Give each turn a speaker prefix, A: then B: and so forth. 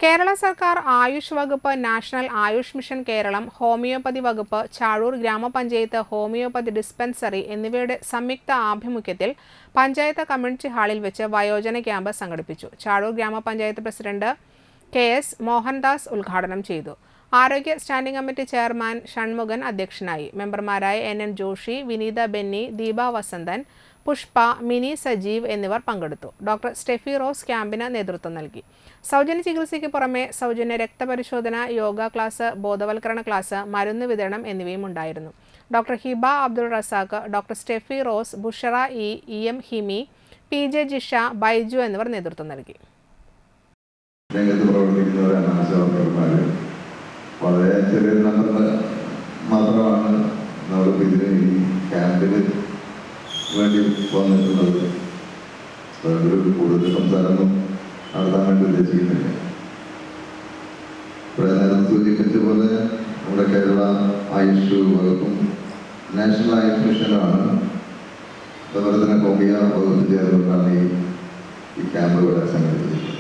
A: കേരള സർക്കാർ ആയുഷ് വകുപ്പ്, national Ayush mission Keralam, homoeopathy വകുപ്പ്, ചാഴൂർ ഗ്രാമപഞ്ചായത്ത് ഹോമിയോപ്പതി ഡിസ്പെൻസറി എന്നിവയുടെ സംയുക്ത ആഭിമുഖ്യത്തിൽ പഞ്ചായത്ത് കമ്മ്യൂണിറ്റി ഹാളിൽ വെച്ച് വയോജന ക്യാമ്പ് സംഘടിപ്പിച്ചു. ചാഴൂർ ഗ്രാമപഞ്ചായത്ത് പ്രസിഡന്റ് KS മോഹൻദാസ് ഉദ്ഘാടനം ചെയ്തു. ആരോഗ്യ സ്റ്റാൻഡിംഗ് കമ്മിറ്റി ചെയർമാൻ ഷൺമുഖൻ അധ്യക്ഷനായി. മെമ്പർമാരായ NN ജോഷി, വിനീത ബെന്നി, ദീപ വസന്തൻ, പുഷ്പ, മിനി സജീവ് എന്നിവർ പങ്കെടുത്തു. ഡോക്ടർ സ്റ്റെഫി റോസ് ക്യാമ്പിന് നേതൃത്വം നൽകി. സൗജന്യ ചികിത്സയ്ക്ക് പുറമെ സൗജന്യ രക്തപരിശോധന, യോഗ ക്ലാസ്, ബോധവൽക്കരണ ക്ലാസ്, മരുന്ന് വിതരണം എന്നിവയും ഉണ്ടായിരുന്നു. Doctor Hiba Abdul Razak, doctor Steffi rose, Bushra EM ഹിമി, PJ Jisha, Baiju എന്നിവർ നേതൃത്വം നൽകി.
B: വളരെ ചെറിയ നമ്പറിൽ മാത്രമാണ് നമ്മൾ ഇതിന് ഈ ക്യാമ്പിന് വേണ്ടി വന്നിട്ടുള്ളത്. കൂടുതൽ സംസാരമൊന്നും നടത്താൻ വേണ്ടി ഉദ്ദേശിക്കുന്നില്ല. ഇവിടെ നേരത്തെ സൂചിപ്പിച്ച പോലെ നമ്മുടെ കേരള ആയുഷ് വകുപ്പും നാഷണൽ ആയുഷ് മിഷനുമാണ്, അതുപോലെ തന്നെ ഹോമിയോ വകുപ്പ് ചേർന്നുകൊണ്ടാണ് ഈ ക്യാമ്പ് ഇവിടെ സംഘടിപ്പിച്ചത്.